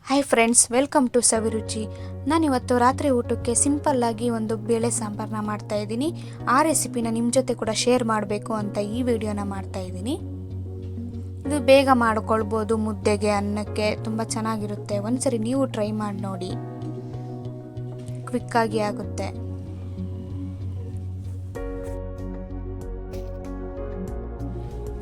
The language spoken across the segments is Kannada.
ಹಾಯ್ ಫ್ರೆಂಡ್ಸ್, ವೆಲ್ಕಮ್ ಟು ಸವಿರುಚಿ. ನಾನಿವತ್ತು ರಾತ್ರಿ ಊಟಕ್ಕೆ ಸಿಂಪಲ್ಲಾಗಿ ಒಂದು ಬೇಳೆ ಸಾಂಬಾರನ್ನ ಮಾಡ್ತಾಯಿದ್ದೀನಿ. ಆ ರೆಸಿಪಿನ ನಿಮ್ಮ ಜೊತೆ ಕೂಡ ಶೇರ್ ಮಾಡಬೇಕು ಅಂತ ಈ ವಿಡಿಯೋನ ಮಾಡ್ತಾಯಿದ್ದೀನಿ. ಇದು ಬೇಗ ಮಾಡ್ಕೊಳ್ಬೋದು, ಮುದ್ದೆಗೆ, ಅನ್ನಕ್ಕೆ ತುಂಬ ಚೆನ್ನಾಗಿರುತ್ತೆ. ಒಂದ್ಸರಿ ನೀವು ಟ್ರೈ ಮಾಡಿ ನೋಡಿ, ಕ್ವಿಕ್ಕಾಗಿ ಆಗುತ್ತೆ.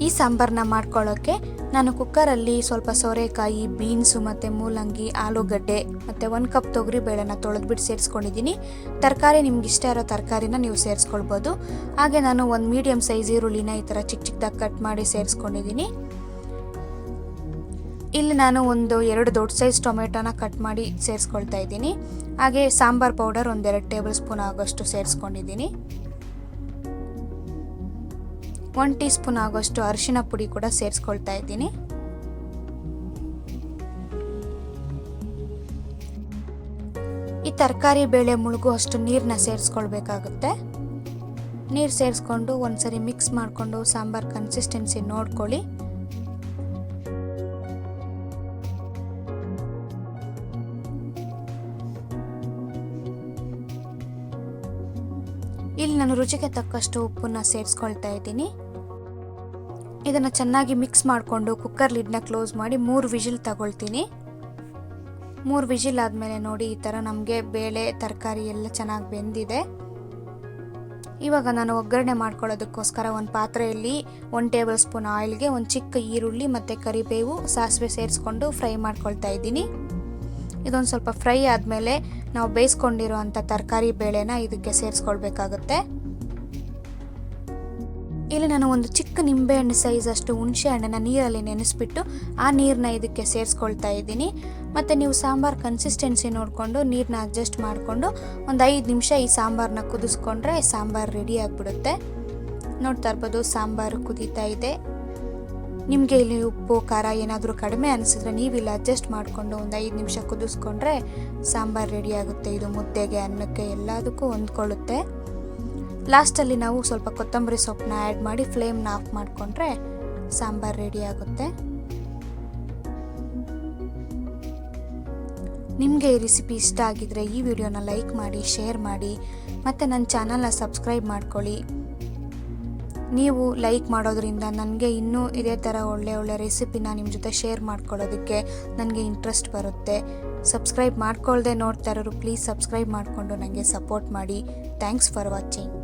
ಈ ಸಾಂಬಾರನ್ನ ಮಾಡ್ಕೊಳ್ಳೋಕ್ಕೆ ನಾನು ಕುಕ್ಕರಲ್ಲಿ ಸ್ವಲ್ಪ ಸೋರೆಕಾಯಿ, ಬೀನ್ಸು ಮತ್ತು ಮೂಲಂಗಿ, ಆಲೂಗಡ್ಡೆ ಮತ್ತು 1 ಕಪ್ ತೊಗರಿಬೇಳೆನ ತೊಳೆದ್ಬಿಟ್ಟು ಸೇರಿಸ್ಕೊಂಡಿದ್ದೀನಿ. ತರಕಾರಿ ನಿಮ್ಗೆ ಇಷ್ಟ ಇರೋ ತರಕಾರಿನ ನೀವು ಸೇರಿಸ್ಕೊಳ್ಬೋದು. ಹಾಗೆ ನಾನು ಒಂದು ಮೀಡಿಯಮ್ ಸೈಜ್ ಈರುಳ್ಳಿನ ಈ ಥರ ಚಿಕ್ಕ ಚಿಕ್ಕದಾಗಿ ಕಟ್ ಮಾಡಿ ಸೇರಿಸ್ಕೊಂಡಿದ್ದೀನಿ. ಇಲ್ಲಿ ನಾನು ಒಂದು 2 ದೊಡ್ಡ ಸೈಜ್ ಟೊಮೆಟೊನ ಕಟ್ ಮಾಡಿ ಸೇರಿಸ್ಕೊಳ್ತಾ ಇದ್ದೀನಿ. ಹಾಗೆ ಸಾಂಬಾರ್ ಪೌಡರ್ 1-2 ಟೇಬಲ್ ಸ್ಪೂನ್ ಆಗೋಷ್ಟು ಸೇರಿಸ್ಕೊಂಡಿದ್ದೀನಿ. 1 ಟೀ ಸ್ಪೂನ್ ಆಗೋಷ್ಟು ಅರಿಶಿನ ಪುಡಿ ಕೂಡ ಸೇರಿಸ್ಕೊಳ್ತಾ ಇದ್ದೀನಿ. ಈ ತರಕಾರಿ ಬೇಳೆ ಮುಳುಗುವಷ್ಟು ನೀರನ್ನ ಸೇರಿಸ್ಕೊಳ್ಬೇಕಾಗುತ್ತೆ. ನೀರು ಸೇರಿಸ್ಕೊಂಡು ಒಂದ್ಸರಿ ಮಿಕ್ಸ್ ಮಾಡಿಕೊಂಡು ಸಾಂಬಾರ್ ಕನ್ಸಿಸ್ಟೆನ್ಸಿ ನೋಡ್ಕೊಳ್ಳಿ. ಇಲ್ಲಿ ನಾನು ರುಚಿಗೆ ತಕ್ಕಷ್ಟು ಉಪ್ಪನ್ನ ಸೇರಿಸ್ಕೊಳ್ತಾ ಇದ್ದೀನಿ. ಇದನ್ನು ಚೆನ್ನಾಗಿ ಮಿಕ್ಸ್ ಮಾಡಿಕೊಂಡು ಕುಕ್ಕರ್ ಲಿಡ್ನ ಕ್ಲೋಸ್ ಮಾಡಿ 3 ವಿಜಿಲ್ ತಗೊಳ್ತೀನಿ. 3 ವಿಜಿಲ್ ಆದಮೇಲೆ ನೋಡಿ, ಈ ಥರ ನಮಗೆ ಬೇಳೆ ತರಕಾರಿ ಎಲ್ಲ ಚೆನ್ನಾಗಿ ಬೆಂದಿದೆ. ಇವಾಗ ನಾನು ಒಗ್ಗರಣೆ ಮಾಡ್ಕೊಳ್ಳೋದಕ್ಕೋಸ್ಕರ ಒಂದು ಪಾತ್ರೆಯಲ್ಲಿ 1 ಟೇಬಲ್ ಸ್ಪೂನ್ ಆಯಿಲ್ಗೆ 1 ಚಿಕ್ಕ ಈರುಳ್ಳಿ ಮತ್ತು ಕರಿಬೇವು, ಸಾಸಿವೆ ಸೇರಿಸ್ಕೊಂಡು ಫ್ರೈ ಮಾಡ್ಕೊಳ್ತಾ ಇದ್ದೀನಿ. ಇದೊಂದು ಸ್ವಲ್ಪ ಫ್ರೈ ಆದಮೇಲೆ ನಾವು ಬೇಯಿಸ್ಕೊಂಡಿರೋ ಅಂಥ ತರಕಾರಿ ಬೇಳೆನ ಇದಕ್ಕೆ ಸೇರಿಸ್ಕೊಳ್ಬೇಕಾಗುತ್ತೆ. ಇಲ್ಲಿ ನಾನು ಒಂದು ಚಿಕ್ಕ ನಿಂಬೆಹಣ್ಣು ಸೈಜ್ ಅಷ್ಟು ಹುಣಸೆ ಹಣ್ಣನ್ನು ನೀರಲ್ಲಿ ನೆನೆಸ್ಬಿಟ್ಟು ಆ ನೀರನ್ನ ಇದಕ್ಕೆ ಸೇರಿಸ್ಕೊಳ್ತಾ ಇದ್ದೀನಿ. ಮತ್ತು ನೀವು ಸಾಂಬಾರು ಕನ್ಸಿಸ್ಟೆನ್ಸಿ ನೋಡಿಕೊಂಡು ನೀರನ್ನ ಅಡ್ಜಸ್ಟ್ ಮಾಡಿಕೊಂಡು ಒಂದು 5 ನಿಮಿಷ ಈ ಸಾಂಬಾರನ್ನ ಕುದಿಸ್ಕೊಂಡ್ರೆ ಸಾಂಬಾರು ರೆಡಿ ಆಗಿಬಿಡುತ್ತೆ. ನೋಡ್ತಾ ಇರ್ಬೋದು, ಸಾಂಬಾರು ಕುದೀತಾ ಇದೆ. ನಿಮಗೆ ಇಲ್ಲಿ ಉಪ್ಪು ಖಾರ ಏನಾದರೂ ಕಡಿಮೆ ಅನಿಸಿದ್ರೆ ನೀವಿಲ್ಲ ಅಡ್ಜಸ್ಟ್ ಮಾಡಿಕೊಂಡು ಒಂದು 5 ನಿಮಿಷ ಕುದಿಸ್ಕೊಂಡ್ರೆ ಸಾಂಬಾರು ರೆಡಿ ಆಗುತ್ತೆ. ಇದು ಮುದ್ದೆಗೆ, ಅನ್ನಕ್ಕೆ ಎಲ್ಲದಕ್ಕೂ ಹೊಂದ್ಕೊಳ್ಳುತ್ತೆ. ಲಾಸ್ಟಲ್ಲಿ ನಾವು ಸ್ವಲ್ಪ ಕೊತ್ತಂಬರಿ ಸೊಪ್ಪನ್ನ ಆ್ಯಡ್ ಮಾಡಿ ಫ್ಲೇಮ್ನ ಆಫ್ ಮಾಡಿಕೊಂಡ್ರೆ ಸಾಂಬಾರು ರೆಡಿ ಆಗುತ್ತೆ. ನಿಮಗೆ ಈ ರೆಸಿಪಿ ಇಷ್ಟ ಆಗಿದ್ರೆ ಈ ವಿಡಿಯೋನ ಲೈಕ್ ಮಾಡಿ, ಶೇರ್ ಮಾಡಿ ಮತ್ತು ನನ್ನ ಚಾನಲ್ನ ಸಬ್ಸ್ಕ್ರೈಬ್ ಮಾಡ್ಕೊಳ್ಳಿ. ನೀವು ಲೈಕ್ ಮಾಡೋದ್ರಿಂದ ನನಗೆ ಇನ್ನೂ ಇದೇ ಥರ ಒಳ್ಳೆ ರೆಸಿಪಿನ ನಿಮ್ಮ ಜೊತೆ ಶೇರ್ ಮಾಡ್ಕೊಳ್ಳೋದಕ್ಕೆ ನನಗೆ ಇಂಟ್ರೆಸ್ಟ್ ಬರುತ್ತೆ. ಸಬ್ಸ್ಕ್ರೈಬ್ ಮಾಡ್ಕೊಳ್ಳದೆ ನೋಡ್ತಾ ಇರೋರು ಪ್ಲೀಸ್ ಸಬ್ಸ್ಕ್ರೈಬ್ ಮಾಡಿಕೊಂಡು ನನಗೆ ಸಪೋರ್ಟ್ ಮಾಡಿ. Thanks for watching.